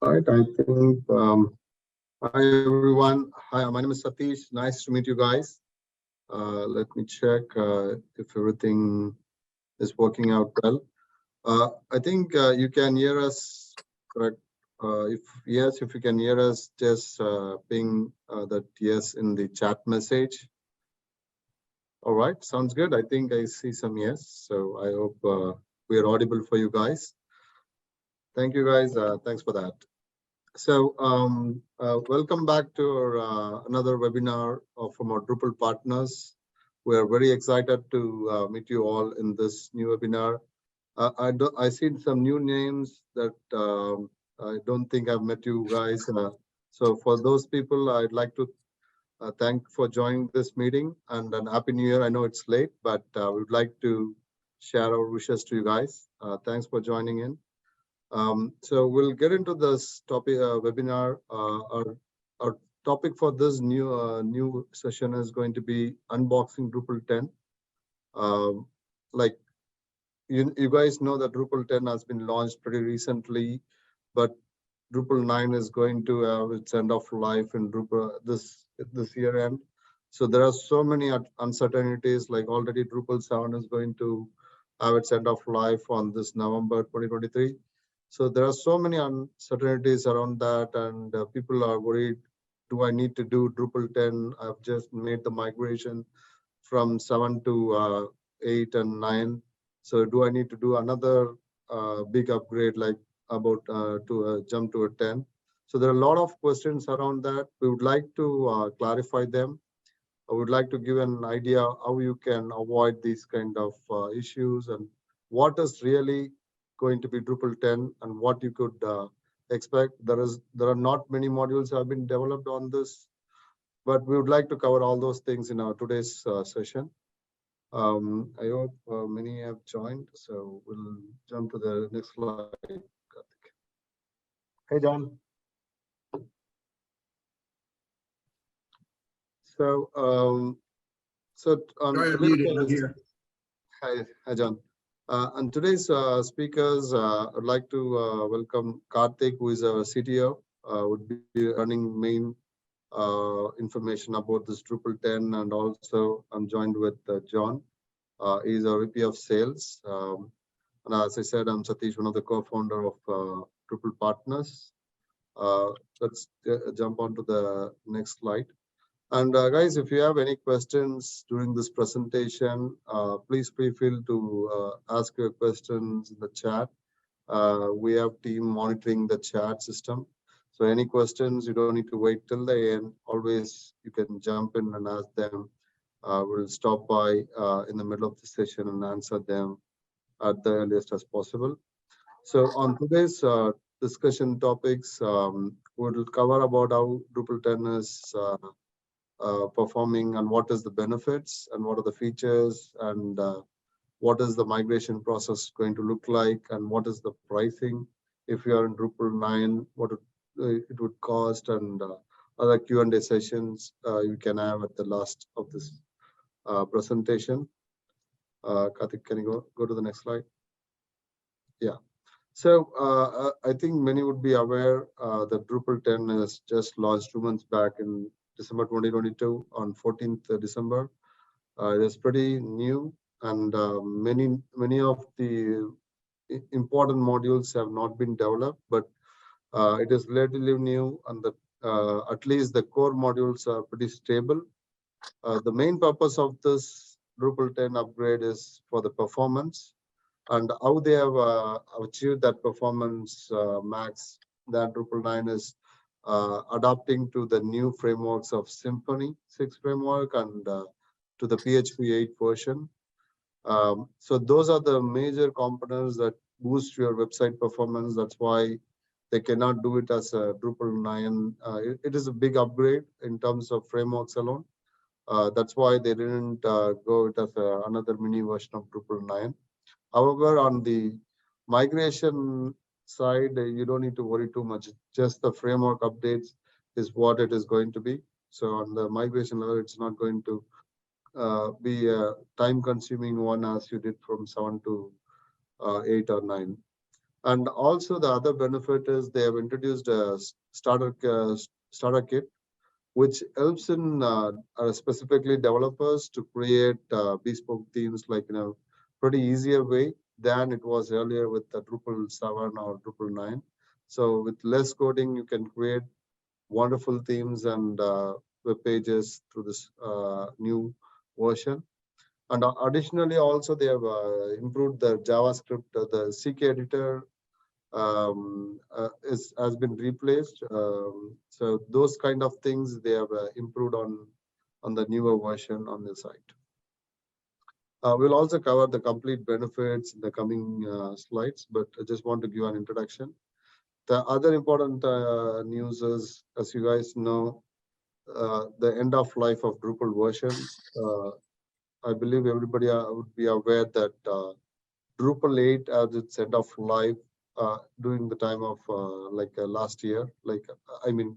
All right, I think, hi everyone. Hi, my name is Satish. Nice to meet you guys. Let me check if everything is working out well. I think you can hear us, correct? If yes, if you can hear us, just ping that yes in the chat message. All right, sounds good. I think I see some yes. So I hope we are audible for you guys. Thank you guys. Thanks for that. So welcome back to our, another webinar from our Drupal partners. We are very excited to meet you all in this new webinar. I see some new names that I don't think I've met you guys. So for those people, I'd like to thank for joining this meeting and Happy New Year. I know it's late, but we would like to share our wishes to you guys. Thanks for joining in. So we'll get into this topic webinar. Our topic for this new session is going to be unboxing Drupal 10. Like you guys know that Drupal 10 has been launched pretty recently, but Drupal 9 is going to have its end of life in Drupal this year end. So there are so many uncertainties. Like already Drupal 7 is going to have its end of life on this November 2023. So there are so many uncertainties around that, and people are worried, do I need to do Drupal 10? I've just made the migration from 7 to 8 and 9. So do I need to do another big upgrade like about to jump to a 10? So there are a lot of questions around that. We would like to clarify them. I would like to give an idea how you can avoid these kind of issues and what is really going to be Drupal 10 and what you could expect. There are not many modules have been developed on this, but we would like to cover all those things in our today's session. I hope many have joined, so we'll jump to the next slide. Hey, John. So, hi, John. And today's speakers, I'd like to welcome Karthik, who is our CTO, would be running main information about this Drupal 10, and also I'm joined with John. He's our VP of Sales. And as I said, I'm Satish, one of the co-founder of Drupal Partners. Let's jump on to the next slide. And guys, if you have any questions during this presentation, please feel free to ask your questions in the chat. We have team monitoring the chat system. So any questions, you don't need to wait till the end. Always you can jump in and ask them. We'll stop by in the middle of the session and answer them at the earliest as possible. So on today's discussion topics, we'll cover about how Drupal 10 is performing and what is the benefits and what are the features and what is the migration process going to look like and what is the pricing if you are in Drupal 9, what it would cost, and other Q&A sessions you can have at the last of this presentation. Karthik, can you go to the next slide? Yeah. So I think many would be aware that Drupal 10 is just launched 2 months back in December 2022 on 14th December. It is pretty new, and many of the important modules have not been developed, but it is relatively new, and at least the core modules are pretty stable. The main purpose of this Drupal 10 upgrade is for the performance and how they have achieved that performance max. That Drupal 9 is adapting to the new frameworks of Symfony 6 framework and to the PHP 8 version. So those are the major components that boost your website performance. That's why they cannot do it as a Drupal 9. It is a big upgrade in terms of frameworks alone. That's why they didn't go it as another mini version of Drupal 9. However, on the migration side, you don't need to worry too much. Just the framework updates is what it is going to be. So on the migration level, it's not going to be a time-consuming one as you did from 7 to 8 or 9. And also the other benefit is they have introduced a starter kit, which helps in specifically developers to create bespoke themes like in a pretty easier way than it was earlier with the Drupal 7 or Drupal 9. So with less coding, you can create wonderful themes and web pages through this new version. And additionally, also they have improved the JavaScript, the CK editor has been replaced. So those kind of things they have improved on the newer version on the site. We'll also cover the complete benefits in the coming slides, but I just want to give an introduction. The other important news is, as you guys know, the end of life of Drupal version. I believe everybody would be aware that Drupal 8 has its end of life during the time of last year, I mean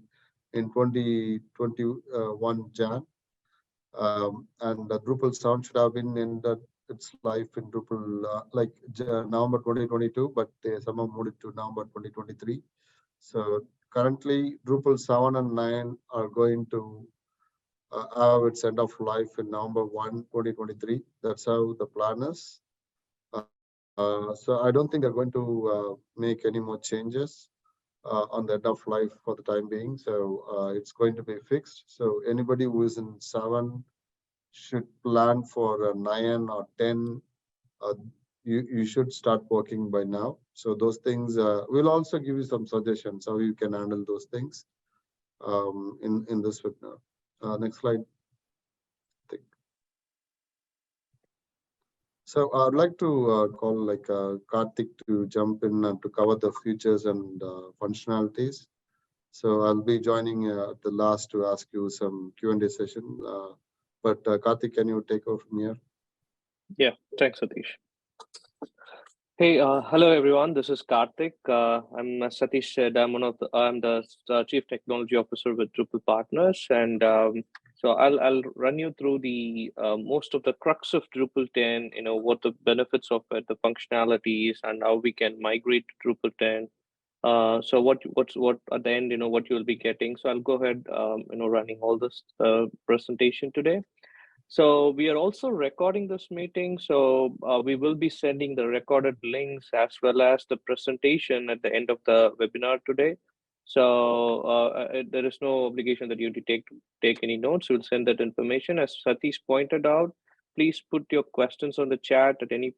in 2021 Jan. And Drupal 7 should have been ended its life in Drupal November 2022, but they somehow moved it to November 2023. So currently Drupal 7 and 9 are going to have its end of life in November 1, 2023. That's how the plan is. So I don't think they're going to make any more changes on the end of life for the time being. So it's going to be fixed. So anybody who is in 7 should plan for 9 or 10. You should start working by now. So those things, we'll also give you some suggestions how you can handle those things in this webinar. Next slide. So I'd like to call Karthik to jump in and to cover the features and functionalities. So I'll be joining at the last to ask you some Q&A session. But Karthik, can you take over from here? Yeah, thanks, Satish. Hey, hello everyone. This is Karthik. I'm Satish said. I'm the Chief Technology Officer with Drupal Partners, and so I'll run you through the most of the crux of Drupal 10. You know what the benefits of it, the functionalities, and how we can migrate to Drupal 10. So what at the end, you know, what you will be getting. So I'll go ahead, running all this presentation today. So we are also recording this meeting. So we will be sending the recorded links as well as the presentation at the end of the webinar today. So there is no obligation that you need to take any notes. We'll send that information. As Satish pointed out, please put your questions on the chat at any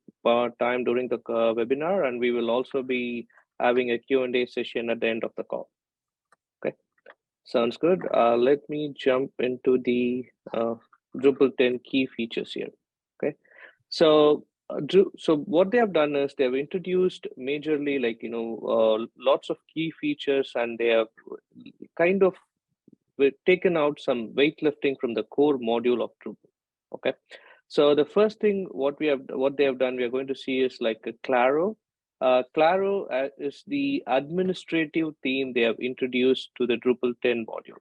time during the webinar, and we will also be having a Q&A session at the end of the call. Okay, sounds good. Let me jump into the Drupal 10 key features here. Okay, so so what they have done is they have introduced majorly lots of key features, and they have kind of taken out some weightlifting from the core module of Drupal. Okay, so the first thing what they have done, we are going to see is like a Claro. Claro is the administrative theme they have introduced to the Drupal 10 module,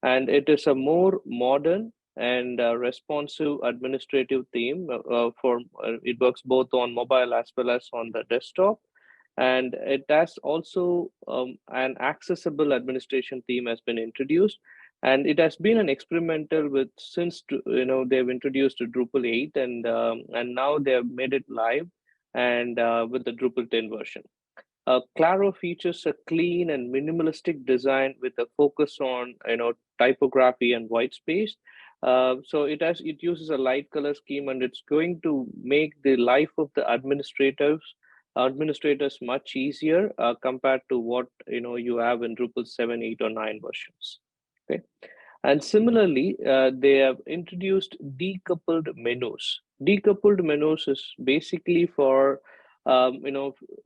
and it is a more modern and responsive administrative theme it works both on mobile as well as on the desktop, and it has also an accessible administration theme has been introduced, and it has been an experimental with since they've introduced Drupal 8, and now they have made it live and with the Drupal 10 version. Claro features a clean and minimalistic design with a focus on typography and white space. So it uses a light color scheme, and it's going to make the life of the administrators much easier compared to what you have in Drupal 7, 8, or 9 versions. Okay. And similarly, they have introduced decoupled menus. Decoupled menus is basically for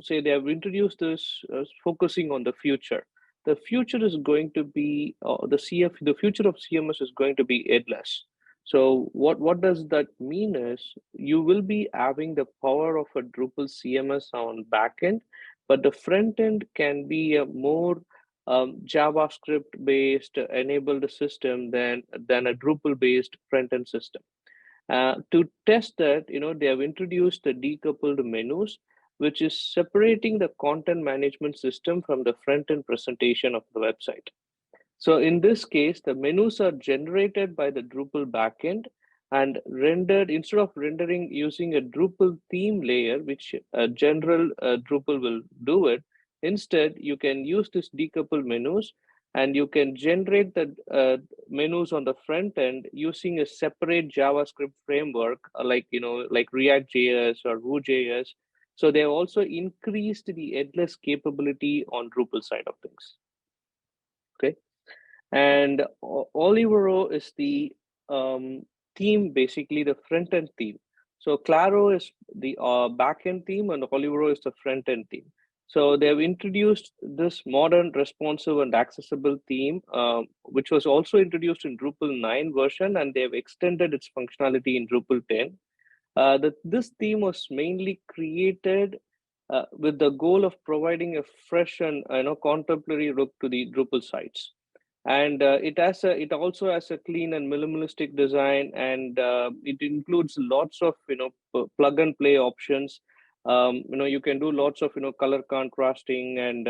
say they have introduced this focusing on the future. The future is going to be the future of CMS is going to be headless. So what does that mean is you will be having the power of a Drupal CMS on backend, but the front end can be a more JavaScript based enabled system than a Drupal based front end system. To test that, they have introduced the decoupled menus, which is separating the content management system from the front-end presentation of the website. So in this case, the menus are generated by the Drupal backend and rendered instead of rendering using a Drupal theme layer, which a general Drupal will do it. Instead, you can use this decoupled menus and you can generate the menus on the front end using a separate JavaScript framework like like React.js or Vue.js. So they have also increased the headless capability on Drupal side of things. Okay. And Olivero is the theme, basically the front end theme. So Claro is the back end theme, and Olivero is the front end theme. So they've introduced this modern, responsive, and accessible theme, which was also introduced in Drupal 9 version, and they've extended its functionality in Drupal 10. This theme was mainly created with the goal of providing a fresh and contemporary look to the Drupal sites. And it also has a clean and minimalistic design, and it includes lots of plug and play options. You can do lots of color contrasting, and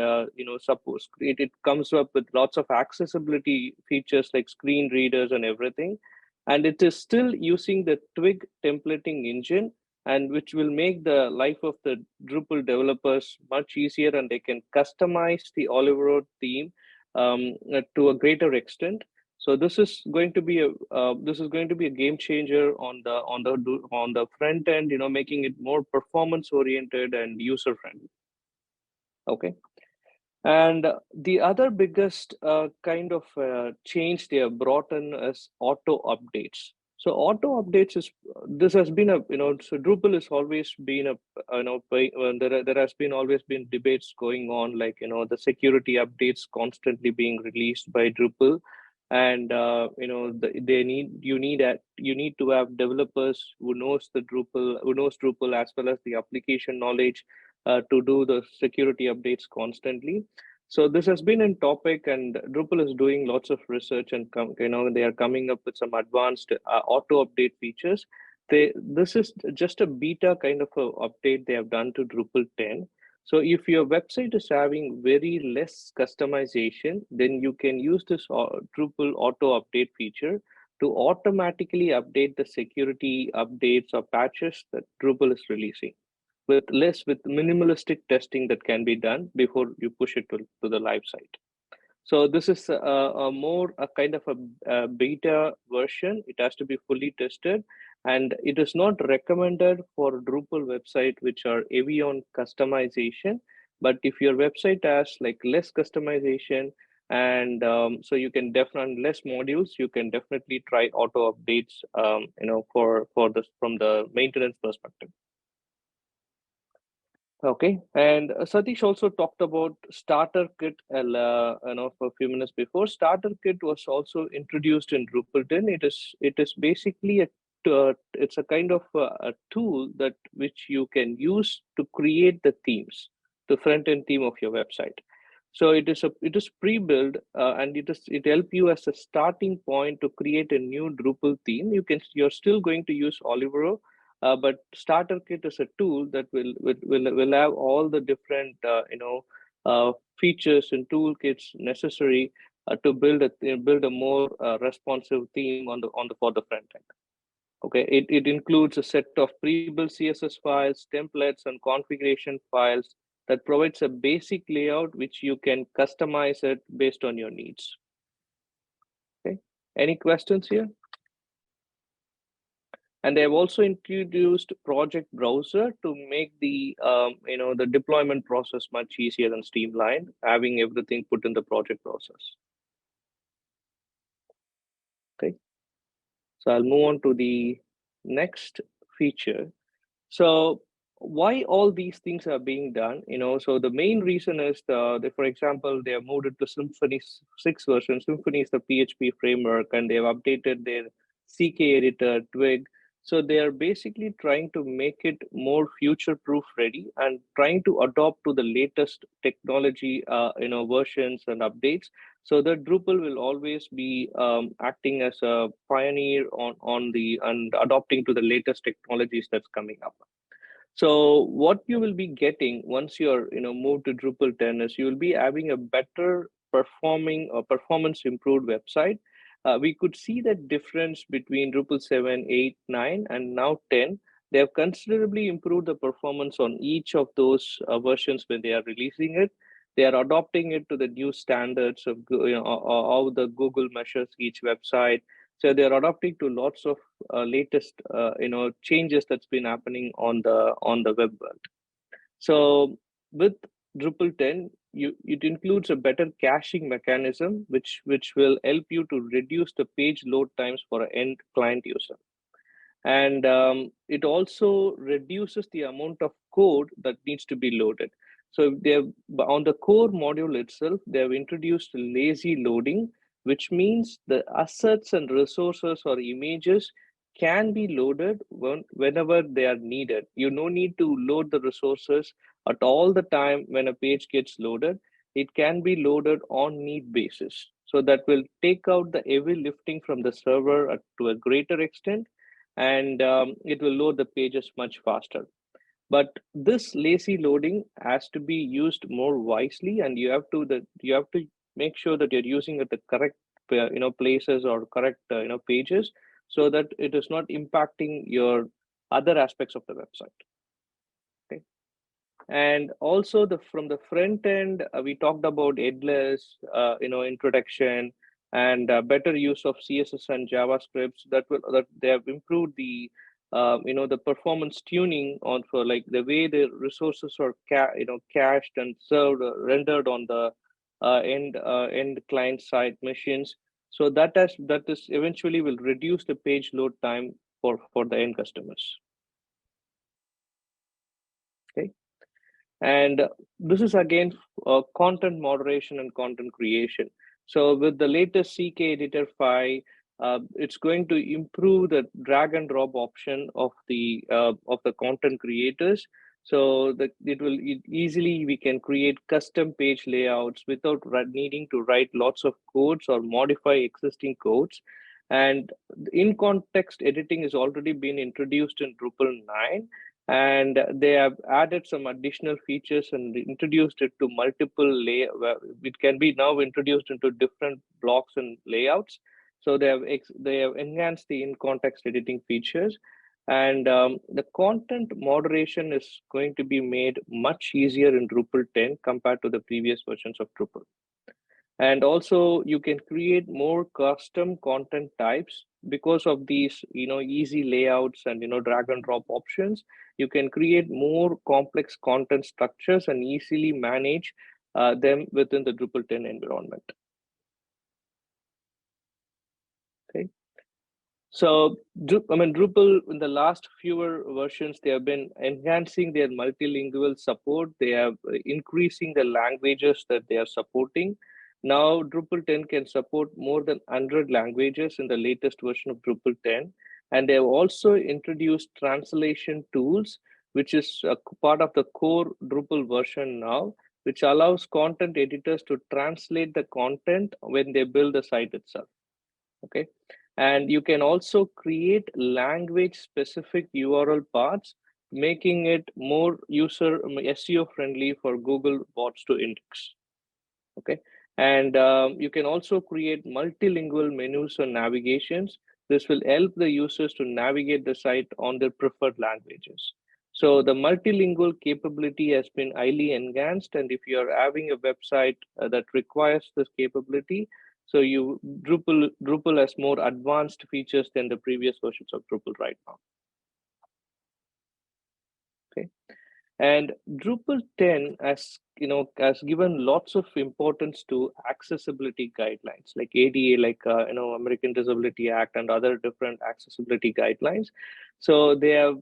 suppose it comes up with lots of accessibility features like screen readers and everything. And it is still using the Twig templating engine, and which will make the life of the Drupal developers much easier, and they can customize the Olivero theme to a greater extent. So this is going to be a game changer on the front end, making it more performance oriented and user friendly. Okay. And the other biggest kind of change they have brought in is auto updates. So auto updates this has been so Drupal has always been there has been always been debates going on, like the security updates constantly being released by Drupal, and you need to have developers who knows Drupal as well as the application knowledge to do the security updates constantly. So this has been in topic, and Drupal is doing lots of research, and they are coming up with some advanced auto update features. This is just a beta kind of a update they have done to Drupal 10. So if your website is having very less customization, then you can use this Drupal auto update feature to automatically update the security updates or patches that Drupal is releasing, with minimalistic testing that can be done before you push it to the live site. So this is a kind of a beta version. It has to be fully tested, and it is not recommended for Drupal website which are heavy on customization. But if your website has like less customization, and so you can definitely less modules, you can definitely try auto updates for this from the maintenance perspective. Okay, and Satish also talked about Starter Kit for a few minutes before. Starter Kit was also introduced in Drupal 10. It is basically it's a kind of a tool that which you can use to create the themes, the front end theme of your website. So it is pre-built, and it help you as a starting point to create a new Drupal theme. You're still going to use Olivero, but Starter Kit is a tool that will have all the different features and toolkits necessary to build a more responsive theme for the front end. Okay, it includes a set of pre-built CSS files, templates, and configuration files that provides a basic layout which you can customize it based on your needs. Okay, any questions here? And they have also introduced Project Browser to make the the deployment process much easier and streamlined, having everything put in the project process. Okay, so I'll move on to the next feature. So why all these things are being done? So the main reason is for example, they have moved it to Symfony 6 version. Symfony is the PHP framework, and they have updated their CK editor, Twig. So they are basically trying to make it more future-proof ready and trying to adopt to the latest technology, versions and updates, so that Drupal will always be acting as a pioneer and adopting to the latest technologies that's coming up. So what you will be getting once you're moved to Drupal 10 is you will be having a better performing or performance improved website. We could see that difference between Drupal 7, 8, 9, and now 10. They have considerably improved the performance on each of those versions when they are releasing it. They are adopting it to the new standards of how the Google measures each website. So they are adopting to lots of latest changes that's been happening on the web world. So with Drupal 10, it includes a better caching mechanism, which will help you to reduce the page load times for an end client user. And it also reduces the amount of code that needs to be loaded. So they have, on the core module itself, they have introduced lazy loading, which means the assets and resources or images can be loaded whenever they are needed. You no need to load the resources at all the time when a page gets loaded. It can be loaded on need basis. So that will take out the heavy lifting from the server to a greater extent, and it will load the pages much faster. But this lazy loading has to be used more wisely, and you have to make sure that you're using at the correct places or correct pages, so that it is not impacting your other aspects of the website. Okay. And also from the front end, we talked about headless introduction, and better use of CSS and JavaScripts that they have improved the the performance tuning on for like the way the resources are cached and served rendered on the end client side machines. So that is eventually will reduce the page load time for the end customers. Okay. And this is again content moderation and content creation. So with the latest CK Editor 5, it's going to improve the drag and drop option of the content creators. So that easily we can create custom page layouts without needing to write lots of codes or modify existing codes. And in context editing is already been introduced in Drupal 9, and they have added some additional features and introduced it to multiple it can be now introduced into different blocks and layouts. So they have enhanced the in context editing features, and the content moderation is going to be made much easier in Drupal 10 compared to the previous versions of Drupal. And also you can create more custom content types because of these easy layouts and drag and drop options. You can create more complex content structures and easily manage them within the Drupal 10 environment. Okay. So Drupal in the last fewer versions, they have been enhancing their multilingual support. They are increasing the languages that they are supporting. Now Drupal 10 can support more than 100 languages in the latest version of Drupal 10. And they have also introduced translation tools, which is a part of the core Drupal version now, which allows content editors to translate the content when they build the site itself. Okay. And you can also create language specific URL paths, making it more user SEO friendly for Google bots to index. Okay. And you can also create multilingual menus or navigations. This will help the users to navigate the site on their preferred languages. So the multilingual capability has been highly enhanced. And if you're having a website that requires this capability, so Drupal has more advanced features than the previous versions of Drupal right now. Okay. And Drupal 10 has given lots of importance to accessibility guidelines like ADA, like American Disability Act and other different accessibility guidelines. So they have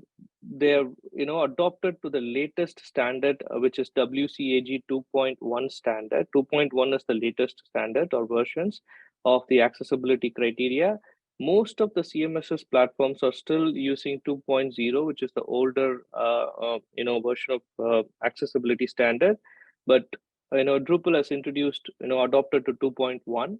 adopted to the latest standard, which is WCAG 2.1 standard. 2.1 is the latest standard or versions of the accessibility criteria. Most of the CMSS platforms are still using 2.0, which is the older version of accessibility standard. But Drupal has introduced adopted to 2.1,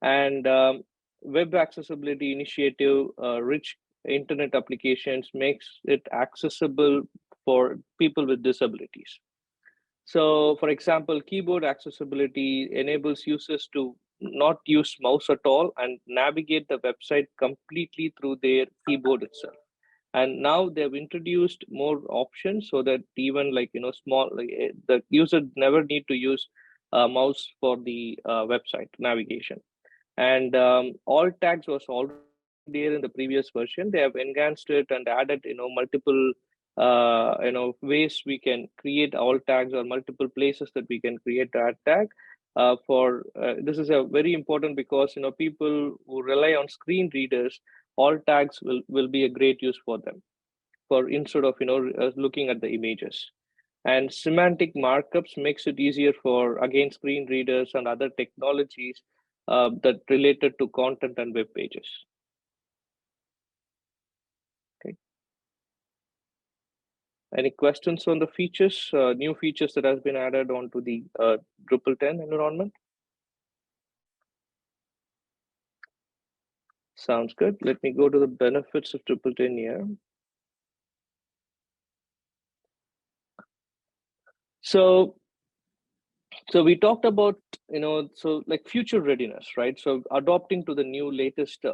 and web accessibility initiative rich internet applications makes it accessible for people with disabilities. So, for example, keyboard accessibility enables users to not use mouse at all and navigate the website completely through their keyboard itself. And now they've introduced more options so that even like the user never need to use a mouse for the website navigation. And alt tags was already there in the previous version. They have enhanced it and added multiple ways we can create alt tags, or multiple places that we can create that tag. For this is a very important, because people who rely on screen readers, alt tags will be a great use for them, for instead of looking at the images. And semantic markups makes it easier for, again, screen readers and other technologies that related to content and web pages. Okay. Any questions on the features, new features that has been added onto the Drupal 10 environment? Sounds good. Let me go to the benefits of Drupal 10 here. So we talked about, so like future readiness, right? So adopting to the new latest,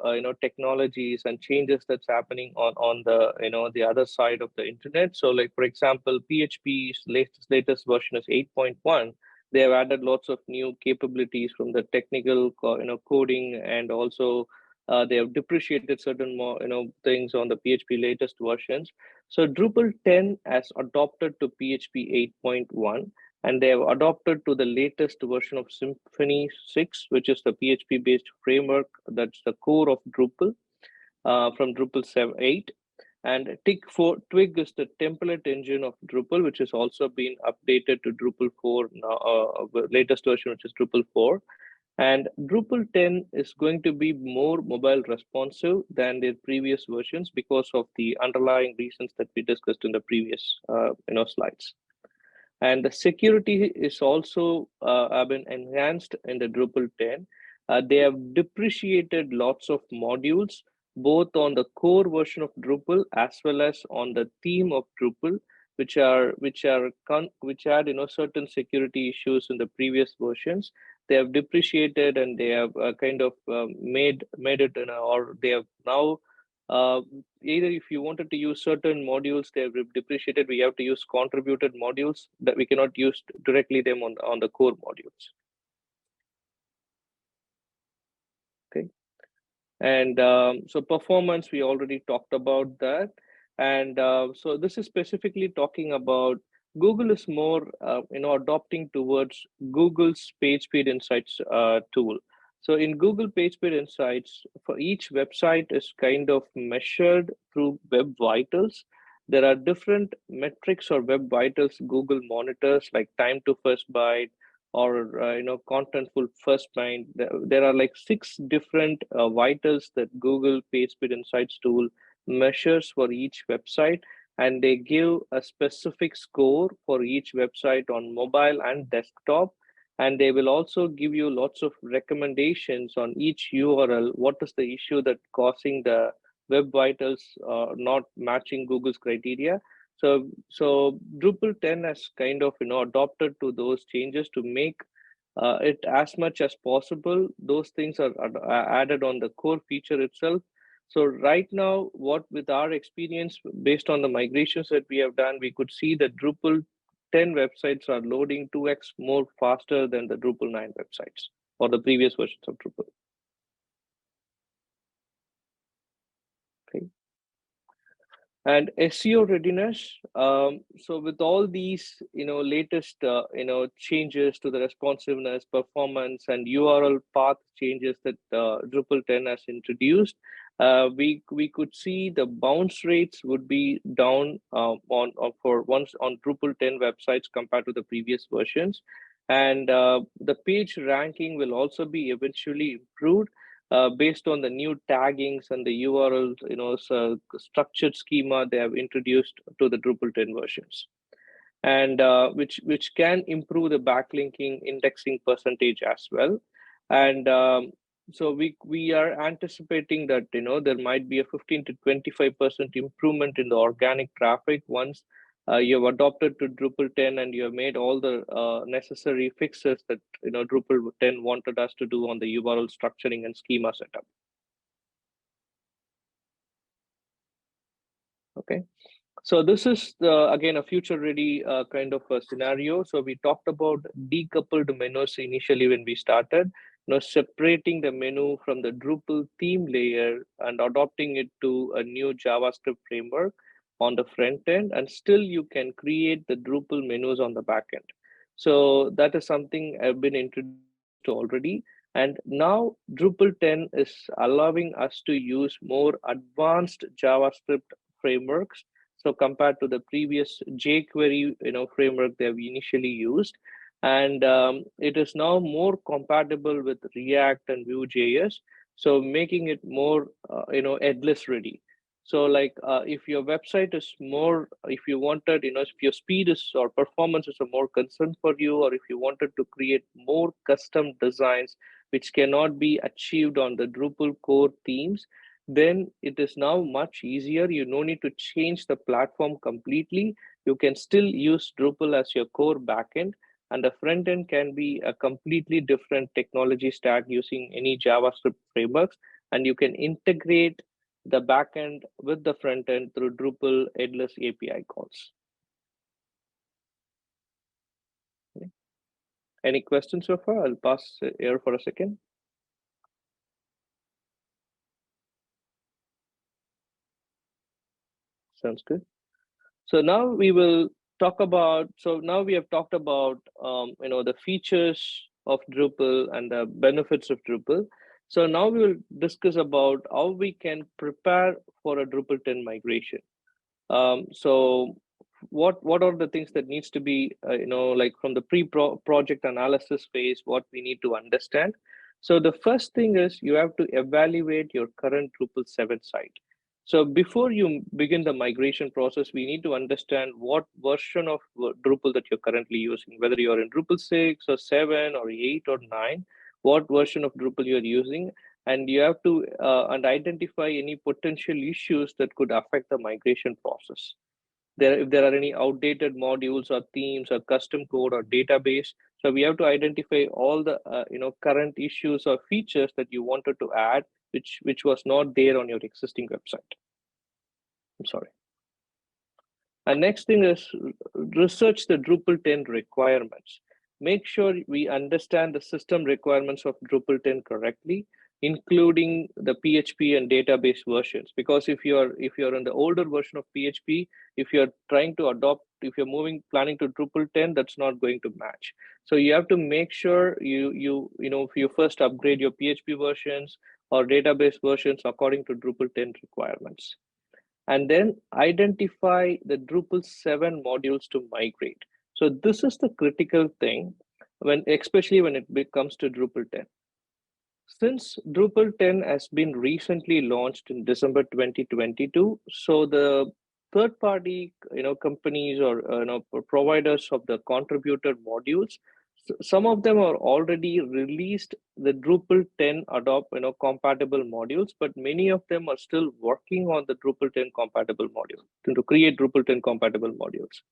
technologies and changes that's happening on the, the other side of the internet. So like, for example, PHP's latest version is 8.1. They have added lots of new capabilities from the technical, coding, and also they have depreciated certain more, things on the PHP latest versions. So Drupal 10 has adopted to PHP 8.1, and they have adopted to the latest version of Symfony 6, which is the PHP-based framework that's the core of Drupal from Drupal 7.8. And Twig is the template engine of Drupal, which has also been updated to Drupal 4 now, latest version, which is Drupal 4. And Drupal 10 is going to be more mobile responsive than their previous versions because of the underlying reasons that we discussed in the previous slides. And the security is also have been enhanced in the Drupal 10. They have depreciated lots of modules, both on the core version of Drupal as well as on the theme of Drupal, which had certain security issues in the previous versions. They have depreciated, and they have kind of made it or they have now either if you wanted to use certain modules they have depreciated, we have to use contributed modules that we cannot use directly them on the core modules. Okay. And so performance, we already talked about that. And so this is specifically talking about Google is more adopting towards Google's PageSpeed Insights tool. So in Google PageSpeed Insights, for each website is kind of measured through Web Vitals. There are different metrics or Web Vitals Google monitors, like time to first byte, or contentful first bind. There are like 6 different vitals that Google PageSpeed Insights tool measures for each website, and they give a specific score for each website on mobile and desktop. And they will also give you lots of recommendations on each URL. What is the issue that causing the Web Vitals not matching Google's criteria? So Drupal 10 has kind of adopted to those changes to make it as much as possible. Those things are added on the core feature itself. So right now, what with our experience based on the migrations that we have done, we could see that Drupal 10 websites are loading 2x more faster than the Drupal 9 websites or the previous versions of Drupal. Okay. And SEO readiness. So with all these, latest, changes to the responsiveness, performance, and URL path changes that Drupal 10 has introduced, we could see the bounce rates would be down for once on Drupal 10 websites compared to the previous versions, and the page ranking will also be eventually improved. Based on the new taggings and the URL, structured schema they have introduced to the Drupal 10 versions, and which can improve the backlinking indexing percentage as well. And so we are anticipating that there might be a 15 to 25% improvement in the organic traffic once you have adopted to Drupal 10 and you have made all the necessary fixes that Drupal 10 wanted us to do on the URL structuring and schema setup. Okay. So this is again a future-ready kind of a scenario. So we talked about decoupled menus initially when we started, separating the menu from the Drupal theme layer and adopting it to a new JavaScript framework on the front end, and still you can create the Drupal menus on the back end. So that is something I've been introduced to already. And now Drupal 10 is allowing us to use more advanced JavaScript frameworks. So compared to the previous jQuery framework that we initially used, and it is now more compatible with React and Vue.js, so making it more headless ready. So like if your website is more, if you wanted, if your speed is or performance is a more concern for you, or if you wanted to create more custom designs which cannot be achieved on the Drupal core themes, then it is now much easier. You no need to change the platform completely. You can still use Drupal as your core backend, and the front end can be a completely different technology stack using any JavaScript frameworks, and you can integrate the backend with the front end through Drupal headless API calls. Okay. Any questions so far? I'll pass here for a second. Sounds good. So now we will talk about, so now we have talked about, the features of Drupal and the benefits of Drupal. So now we will discuss about how we can prepare for a Drupal 10 migration. So what are the things that needs to be, like from the pre-project analysis phase, what we need to understand. So the first thing is you have to evaluate your current Drupal 7 site. So before you begin the migration process, we need to understand what version of Drupal that you're currently using, whether you're in Drupal 6 or 7 or 8 or 9, what version of Drupal you're using, and you have to and identify any potential issues that could affect the migration process. If there are any outdated modules or themes or custom code or database, so we have to identify all the current issues or features that you wanted to add, which was not there on your existing website. I'm sorry. And next thing is research the Drupal 10 requirements. Make sure we understand the system requirements of Drupal 10 correctly, including the PHP and database versions. Because if you're in the older version of PHP, if you're trying to adopt, if you're planning to Drupal 10, that's not going to match. So you have to make sure if you first upgrade your PHP versions or database versions according to Drupal 10 requirements. And then identify the Drupal 7 modules to migrate. So this is the critical thing, especially when it comes to Drupal 10. Since Drupal 10 has been recently launched in December 2022, so the third-party companies or providers of the contributor modules, some of them are already released the Drupal 10 compatible modules, but many of them are still working on the Drupal 10 compatible module to create Drupal 10 compatible modules.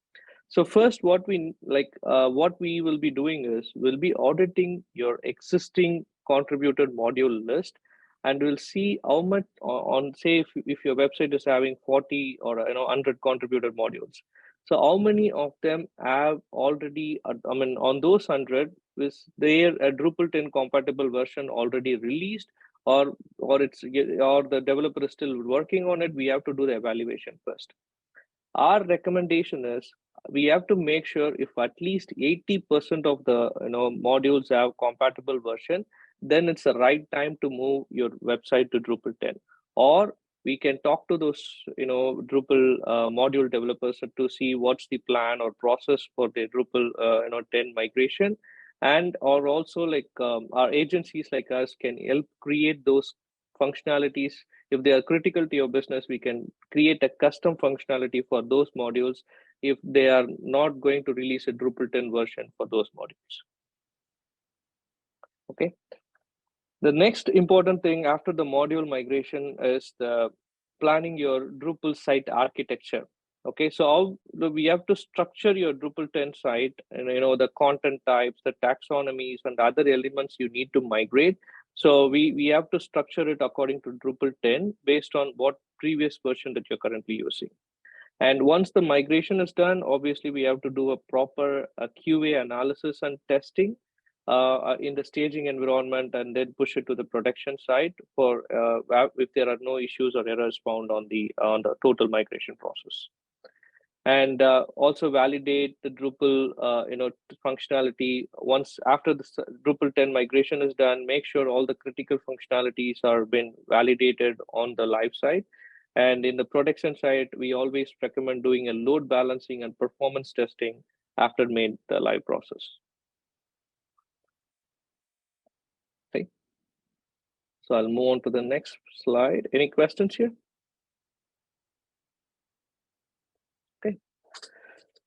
So first, what we will be doing is we'll be auditing your existing contributed module list, and we'll see how much on say if your website is having 40 or 100 contributed modules. So how many of them have already, on those 100, is there a Drupal 10 compatible version already released, or the developer is still working on it? We have to do the evaluation first. Our recommendation is we have to make sure if at least 80% of the modules have compatible version, then it's the right time to move your website to Drupal 10. Or we can talk to those Drupal module developers to see what's the plan or process for the Drupal 10 migration, and or also like our agencies like us can help create those functionalities. If they are critical to your business, we can create a custom functionality for those modules if they are not going to release a Drupal 10 version for those modules. Okay. The next important thing after the module migration is the planning your Drupal site architecture. Okay, so we have to structure your Drupal 10 site, and the content types, the taxonomies, and other elements you need to migrate. So we have to structure it according to Drupal 10 based on what previous version that you're currently using. And once the migration is done, obviously we have to do a proper QA analysis and testing in the staging environment, and then push it to the production side for if there are no issues or errors found on the total migration process. And also validate the Drupal functionality. Once after the Drupal 10 migration is done, make sure all the critical functionalities are been validated on the live side. And in the production side, we always recommend doing a load balancing and performance testing after made the live process. Okay, so I'll move on to the next slide. Any questions here? Okay.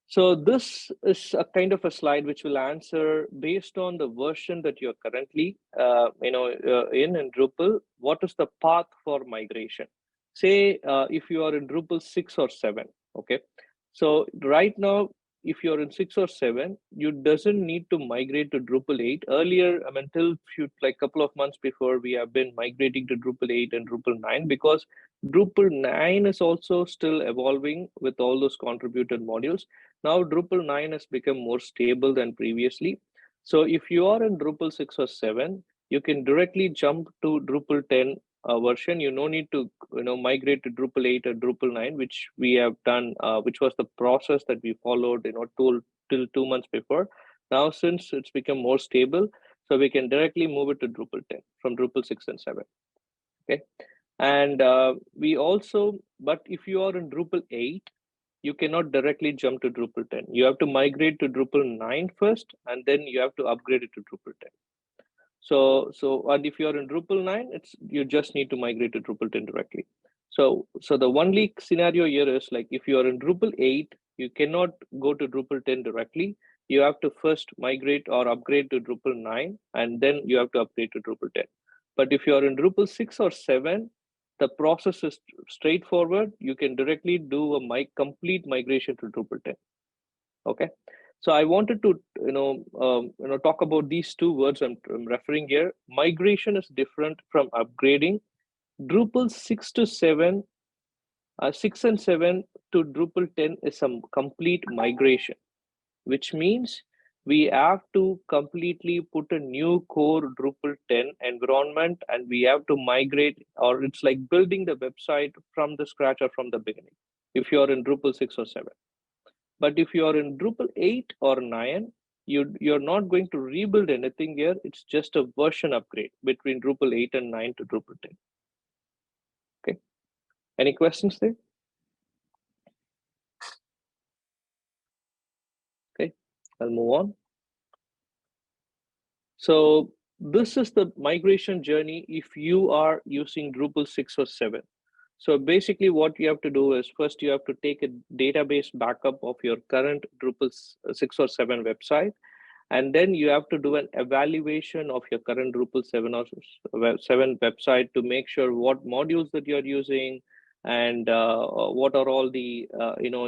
So this is a kind of a slide which will answer based on the version that you're currently in Drupal, what is the path for migration? Say if you are in Drupal 6 or 7, okay? So right now, if you're in 6 or 7, you doesn't need to migrate to Drupal 8. Earlier, until couple of months before, we have been migrating to Drupal 8 and Drupal 9 because Drupal 9 is also still evolving with all those contributed modules. Now Drupal 9 has become more stable than previously. So if you are in Drupal 6 or 7, you can directly jump to Drupal 10 version. You no need to migrate to Drupal 8 or Drupal 9, which we have done, which was the process that we followed till 2 months before. Now since it's become more stable, so we can directly move it to Drupal 10 from Drupal 6 and 7. Okay. And we also, but if you are in Drupal 8, you cannot directly jump to Drupal 10. You have to migrate to Drupal 9 first, and then you have to upgrade it to Drupal 10. And if you are in Drupal 9, you just need to migrate to Drupal 10 directly. So the only scenario here is like if you are in Drupal 8, you cannot go to Drupal 10 directly. You have to first migrate or upgrade to Drupal 9, and then you have to upgrade to Drupal 10. But if you are in Drupal 6 or 7, the process is straightforward. You can directly do a complete migration to Drupal 10. Okay, so I wanted to talk about these two words I'm referring here. Migration is different from upgrading. Drupal 6 to 7, 6 and 7 to Drupal 10 is a complete migration, which means we have to completely put a new core Drupal 10 environment, and we have to migrate, or it's like building the website from the scratch or from the beginning if you're in Drupal 6 or 7. But if you're in Drupal 8 or 9, you're not going to rebuild anything here. It's just a version upgrade between Drupal 8 and 9 to Drupal 10. Okay, any questions there? Okay, I'll move on. So this is the migration journey if you are using Drupal 6 or 7. So basically what you have to do is first you have to take a database backup of your current Drupal 6 or 7 website, and then you have to do an evaluation of your current Drupal 7 or 7 website to make sure what modules that you're using, and what are all the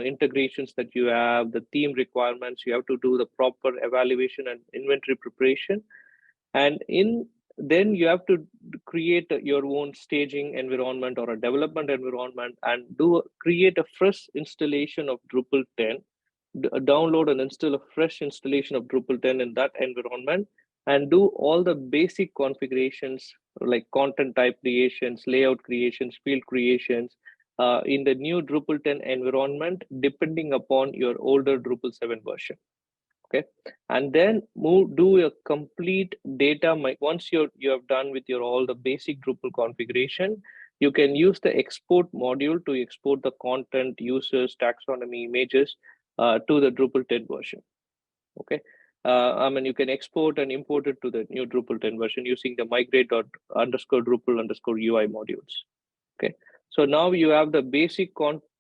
integrations that you have, the theme requirements. You have to do the proper evaluation and inventory preparation, and then you have to create your own staging environment or a development environment and create a fresh installation of Drupal 10, download and install a fresh installation of Drupal 10 in that environment, and do all the basic configurations like content type creations, layout creations, field creations in the new Drupal 10 environment, depending upon your older Drupal 7 version. Okay, and then do a complete data. Once you have done with your all the basic Drupal configuration, you can use the export module to export the content, users, taxonomy, images to the Drupal 10 version. Okay, you can export and import it to the new Drupal 10 version using the migrate._Drupal_UI modules. Okay, so now you have the basic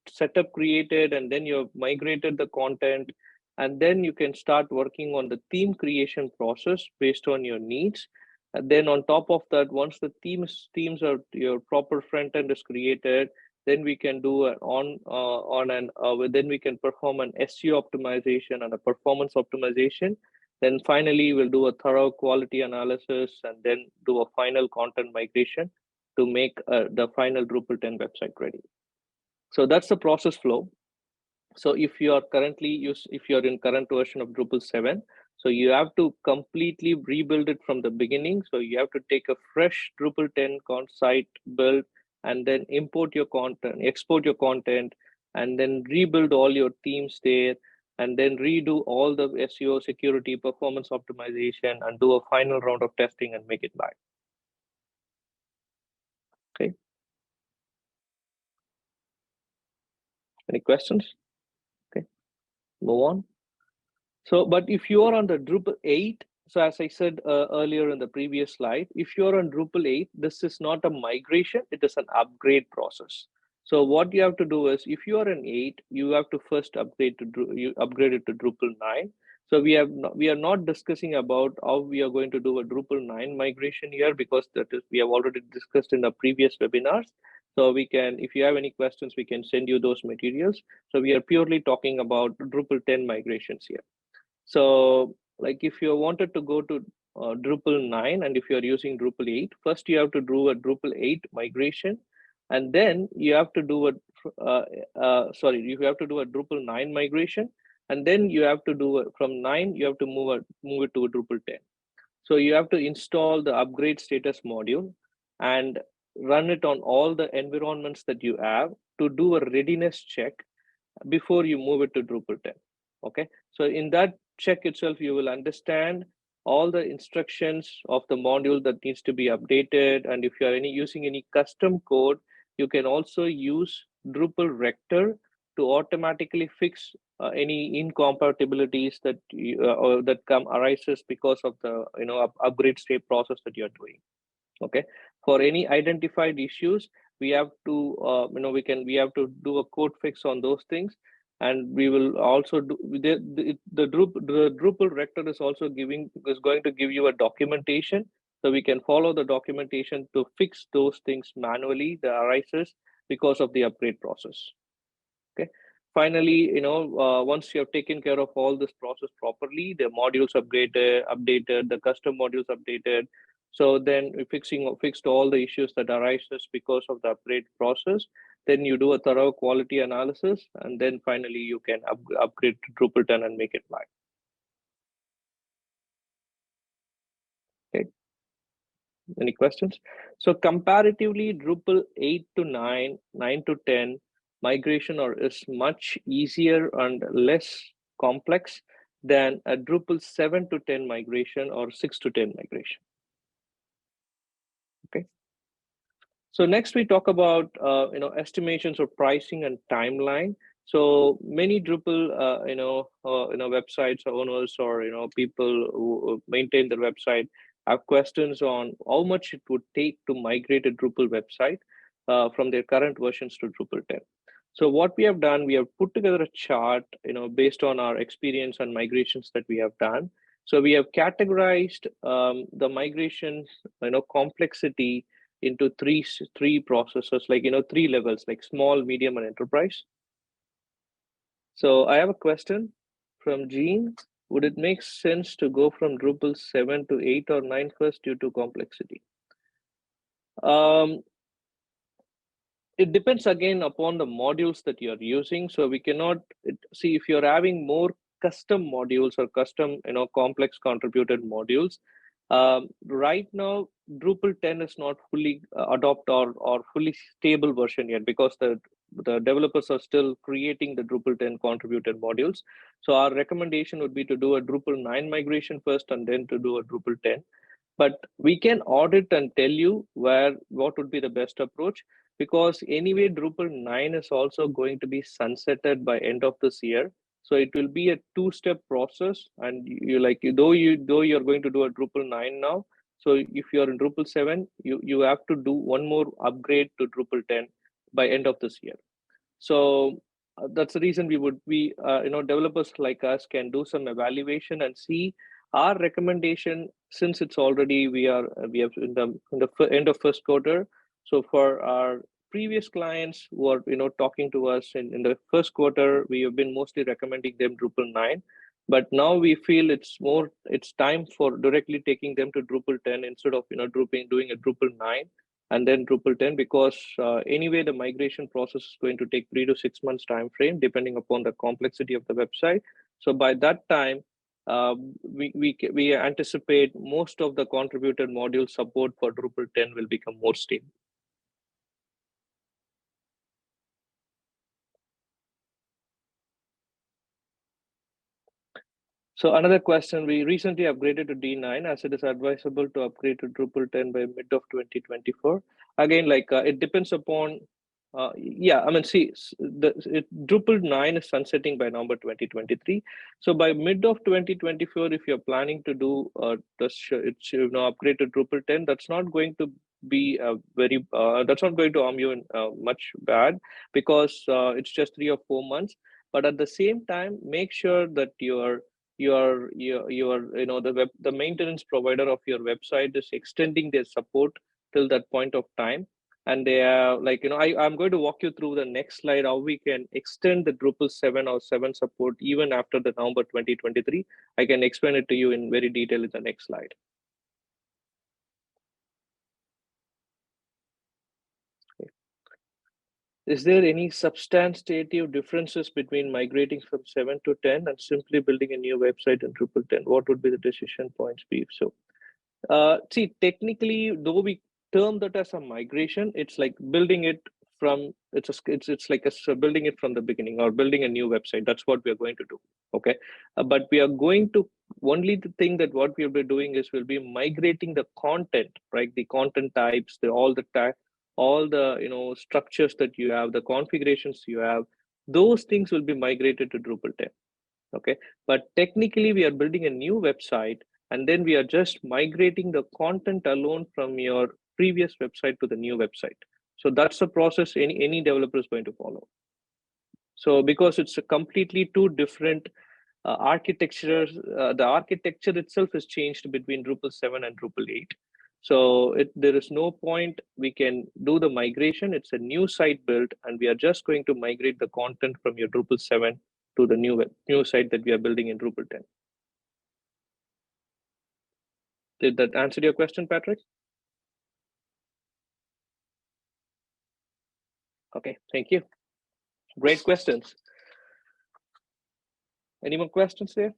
setup created, and then you have migrated the content, and then you can start working on the theme creation process based on your needs. And then on top of that, once the themes are your proper front end is created, Then we can do then we can perform an SEO optimization and a performance optimization. Then finally, we'll do a thorough quality analysis and then do a final content migration to make the final Drupal 10 website ready. So that's the process flow. So if you are if you're in current version of Drupal 7, so you have to completely rebuild it from the beginning. So you have to take a fresh Drupal 10 site build and then import your content, export your content, and then rebuild all your themes there, and then redo all the SEO, security, performance optimization, and do a final round of testing and make it live. Okay. Any questions? Okay, move on. So, but if you are on the Drupal 8, so as I said earlier in the previous slide, if you're on Drupal 8, this is not a migration, it is an upgrade process. So what you have to do is, if you are an 8, you have to first upgrade it to Drupal 9. So we are not discussing about how we are going to do a Drupal 9 migration here, because we have already discussed in the previous webinars. So we can, if you have any questions, we can send you those materials. So we are purely talking about Drupal 10 migrations here. So like if you wanted to go to Drupal 9 and if you're using Drupal 8, first you have to do a Drupal 8 migration, and then you have to do a you have to do a Drupal 9 migration, and then you have to do from 9 you have to move it to a Drupal 10. So you have to install the upgrade status module and run it on all the environments that you have to do a readiness check before you move it to Drupal 10. Okay, so in that check itself, you will understand all the instructions of the module that needs to be updated. And if you are using any custom code, you can also use Drupal Rector to automatically fix any incompatibilities that arises because of the upgrade state process that you are doing. Okay, for any identified issues, we have to we have to do a code fix on those things, and we will also do the Drupal Rector is going to give you a documentation, so we can follow the documentation to fix those things manually that arises because of the upgrade process. Okay, finally, once you have taken care of all this process properly, the modules updated, the custom modules updated. So then we fixed all the issues that arises because of the upgrade process. Then you do a thorough quality analysis, and then finally you can upgrade to Drupal 10 and make it live. Okay. Any questions? So comparatively, Drupal 8 to 9, 9 to 10 migration is much easier and less complex than a Drupal 7 to 10 migration or 6 to 10 migration. Okay. So next we talk about estimations of pricing and timeline. So many Drupal websites owners or people who maintain their website have questions on how much it would take to migrate a Drupal website from their current versions to Drupal 10. So what we have done, we have put together a chart, based on our experience and migrations that we have done. So we have categorized the migrations, complexity into three processes, like three levels, like small, medium, and enterprise. So I have a question from Jean. Would it make sense to go from Drupal 7 to 8 or 9 first due to complexity? It depends again upon the modules that you're using. So we cannot see if you're having more custom modules or custom, complex contributed modules. Right now, Drupal 10 is not fully adopted or fully stable version yet, because the developers are still creating the Drupal 10 contributed modules. So our recommendation would be to do a Drupal 9 migration first and then to do a Drupal 10. But we can audit and tell you what would be the best approach, because anyway, Drupal 9 is also going to be sunsetted by end of this year. So it will be a two-step process, and though you're going to do a Drupal 9 now. So if you're in Drupal 7, you have to do one more upgrade to Drupal 10 by end of this year. So that's the reason developers like us can do some evaluation and see our recommendation, since it's already we have in the end of first quarter. So for our previous clients who are talking to us in the first quarter, we have been mostly recommending them Drupal 9. But now we feel it's time for directly taking them to Drupal 10 instead of doing a Drupal 9 and then Drupal 10, because anyway the migration process is going to take 3 to 6 months time frame depending upon the complexity of the website. So by that time, we anticipate most of the contributed module support for Drupal 10 will become more stable. So another question, we recently upgraded to D9 as it is advisable to upgrade to Drupal 10 by mid of 2024. Again, it depends upon, yeah, I mean, see, Drupal 9 is sunsetting by November 2023. So by mid of 2024, if you're planning to do upgrade to Drupal 10, that's not going to be that's not going to harm you in much bad, because it's just 3 or 4 months. But at the same time, make sure that the maintenance provider of your website is extending their support till that point of time. And they are I'm going to walk you through the next slide how we can extend the Drupal 7 or 7 support even after the November 2023. I can explain it to you in very detail in the next slide. Is there any substantive differences between migrating from 7 to 10 and simply building a new website in Drupal 10? What would be the decision points be? So, see, technically, though we term that as a migration, it's like building it from building it from the beginning or building a new website. That's what we are going to do. Okay, but we are going to only the thing that what we'll be doing is we'll be migrating the content, right? The content types, all the structures that you have, the configurations you have, those things will be migrated to Drupal 10. Okay, but technically we are building a new website and then we are just migrating the content alone from your previous website to the new website. So that's the process any developer is going to follow. So because it's a completely two different architectures, the architecture itself is changed between Drupal 7 and Drupal 8. So there is no point we can do the migration. It's a new site build, and we are just going to migrate the content from your Drupal 7 to the new site that we are building in Drupal 10. Did that answer your question, Patrick? Okay, thank you. Great questions. Any more questions there?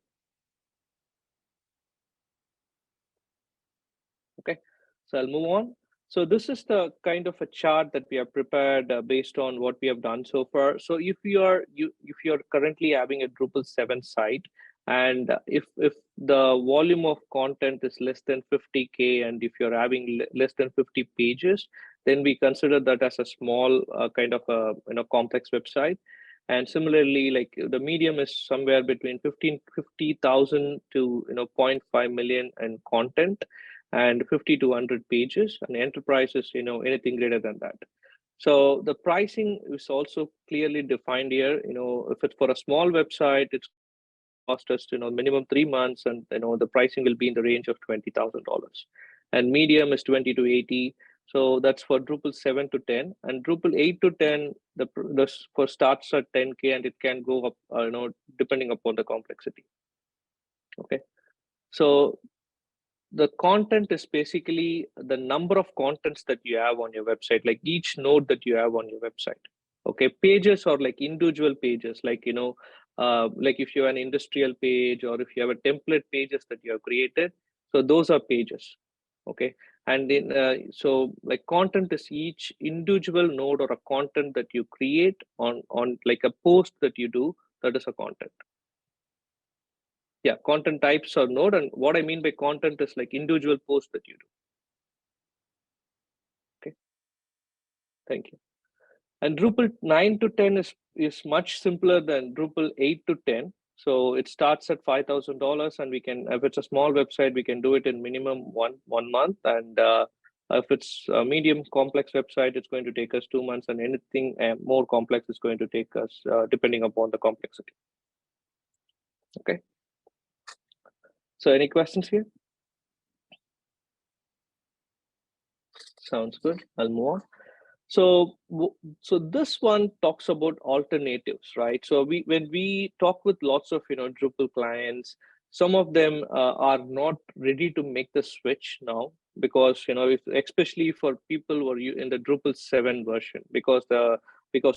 Okay, so I'll move on. So this is the kind of a chart that we have prepared based on what we have done so far. So if you're currently having a Drupal 7 site, and if the volume of content is less than 50K, and if you're having less than 50 pages, then we consider that as a small kind of a complex website. And similarly, like the medium is somewhere between 50,000 to 0.5 million in content, and 50 to 100 pages, and enterprise is anything greater than that. So the pricing is also clearly defined here. If it's for a small website, it's cost us minimum 3 months, and the pricing will be in the range of $20,000. And medium is 20 to 80. So that's for Drupal 7 to 10, and Drupal 8 to 10, the for starts at 10K, and it can go up depending upon the complexity. Okay, so the content is basically the number of contents that you have on your website, like each node that you have on your website. Okay, pages are like individual pages, like like if you have an industrial page or if you have a template pages that you have created, so those are pages. Okay, and then so like content is each individual node or a content that you create on like a post that you do, that is a content. Yeah, content types are node, and what I mean by content is like individual posts that you do. Okay, thank you. And Drupal 9 to 10 is much simpler than Drupal 8 to 10. So it starts at $5,000, and we can, if it's a small website, we can do it in minimum one month. And if it's a medium complex website, it's going to take us 2 months, and anything more complex is going to take us depending upon the complexity. Okay. So any questions here? Sounds good. I'll move on. So, so this one talks about alternatives, right? So when we talk with lots of Drupal clients, some of them are not ready to make the switch now because especially for people who are in the Drupal 7 version, because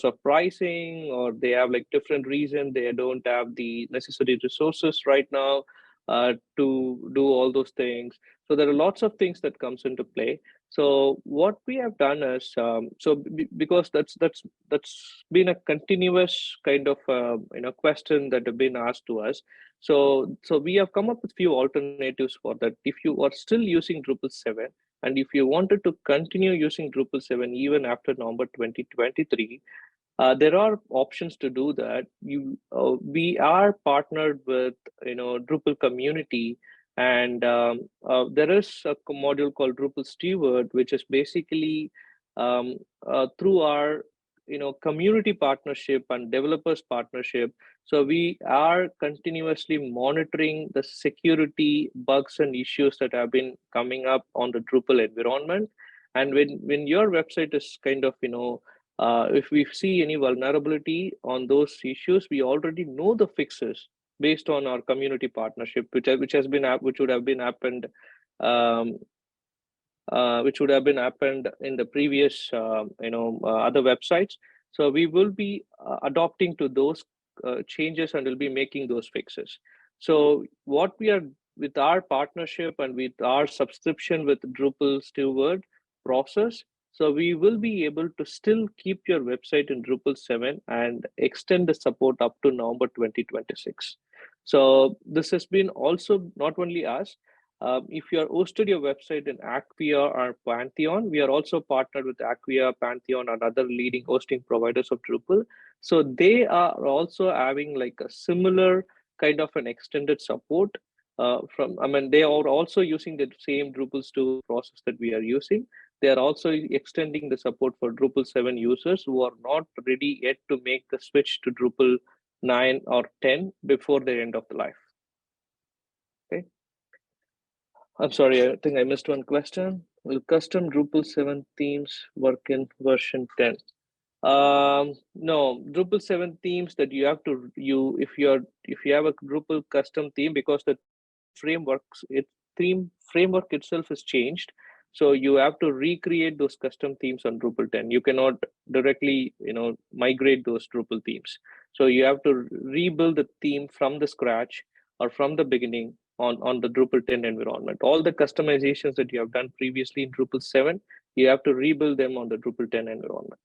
of pricing, or they have like different reason they don't have the necessary resources right now to do all those things. So there are lots of things that comes into play. So what we have done is, because that's been a continuous kind of question that have been asked to us. So we have come up with few alternatives for that. If you are still using Drupal 7, and if you wanted to continue using Drupal 7 even after November 2023, there are options to do that. We are partnered with Drupal community, and there is a module called Drupal Steward, which is basically through our community partnership and developers partnership. So we are continuously monitoring the security bugs and issues that have been coming up on the Drupal environment. And when your website is kind of if we see any vulnerability on those issues, we already know the fixes based on our community partnership, which would have been happened, um, which would have been happened in the previous other websites. So we will be adopting to those changes, and will be making those fixes. So what we are, with our partnership and with our subscription with Drupal Steward process, so we will be able to still keep your website in Drupal 7 and extend the support up to November 2026. So this has been also not only us. If you are hosted your website in Acquia or Pantheon, we are also partnered with Acquia, Pantheon, and other leading hosting providers of Drupal. So they are also having like a similar kind of an extended support they are also using the same Drupal Steward process that we are using. They are also extending the support for Drupal 7 users who are not ready yet to make the switch to Drupal 9 or 10 before the end of the life. Okay. I'm sorry, I think I missed one question. Will custom Drupal 7 themes work in version 10? No, Drupal 7 themes that you have to if you have a Drupal custom theme, because the theme framework itself is changed. So you have to recreate those custom themes on Drupal 10. You cannot directly migrate those Drupal themes. So you have to rebuild the theme from the scratch or from the beginning on the Drupal 10 environment. All the customizations that you have done previously in Drupal 7, you have to rebuild them on the Drupal 10 environment.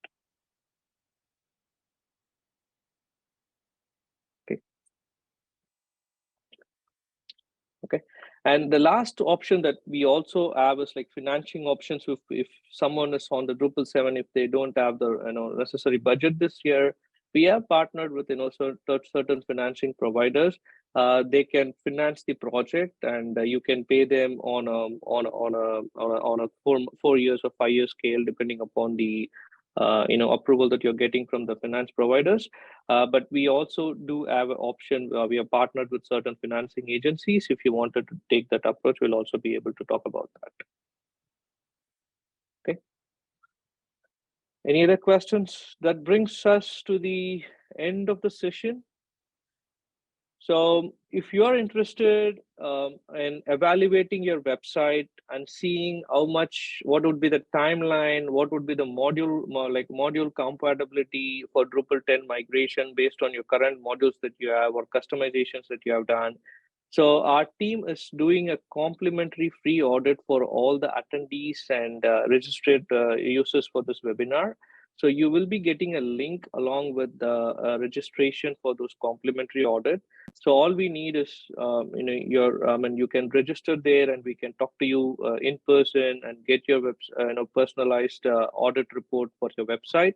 Okay. And the last option that we also have is like financing options. If someone is on the Drupal 7, if they don't have the necessary budget this year, we have partnered with certain financing providers. They can finance the project, and you can pay them on a 4 years or 5 year scale, depending upon the approval that you're getting from the finance providers. But we also do have an option. We are partnered with certain financing agencies. If you wanted to take that approach, we'll also be able to talk about that. Okay. Any other questions? That brings us to the end of the session. So if you are interested in evaluating your website and seeing what would be the timeline, what would be the module compatibility for Drupal 10 migration based on your current modules that you have or customizations that you have done. So our team is doing a complimentary free audit for all the attendees and registered users for this webinar. So you will be getting a link along with the registration for those complimentary audit. So all we need is, you can register there, and we can talk to you in person and get your personalized audit report for your website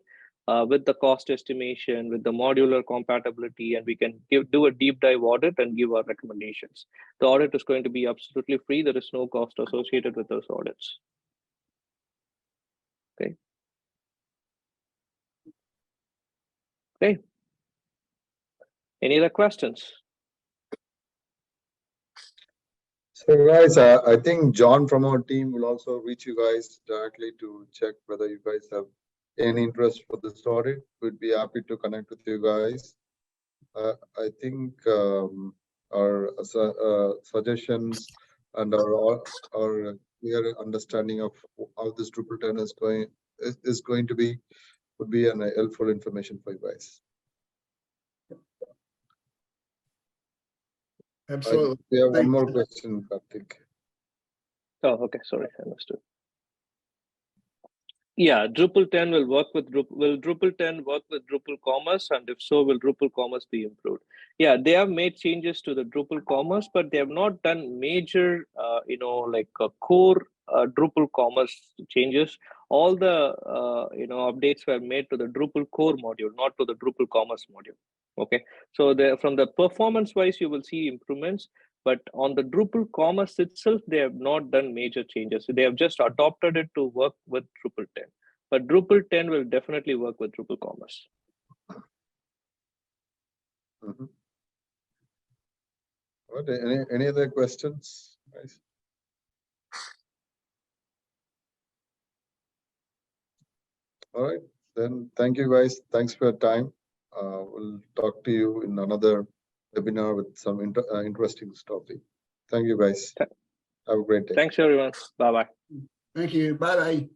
with the cost estimation, with the modular compatibility, and we can do a deep dive audit and give our recommendations. The audit is going to be absolutely free. There is no cost associated with those audits. Okay. Okay. Any other questions? So guys, I think John from our team will also reach you guys directly to check whether you guys have any interest for this audit, we'd be happy to connect with you guys. I think our suggestions and our clear understanding of how this Drupal 10 is going to be would be an helpful information for you guys. Absolutely. We have one more question, Karthik. Oh, okay. Sorry, I understood. Yeah, Drupal 10 will work with Drupal. Will Drupal 10 work with Drupal Commerce? And if so, will Drupal Commerce be improved? Yeah, they have made changes to the Drupal Commerce, but they have not done major, core Drupal Commerce changes. All the, updates were made to the Drupal core module, not to the Drupal Commerce module. Okay, so from the performance wise, you will see improvements. But on the Drupal Commerce itself, they have not done major changes. They have just adopted it to work with Drupal 10. But Drupal 10 will definitely work with Drupal Commerce. Mm-hmm. Any other questions, guys? All right, then thank you guys. Thanks for your time. We'll talk to you in another webinar with some interesting topic. Thank you guys. Have a great day. Thanks everyone. Bye-bye. Thank you. Bye-bye.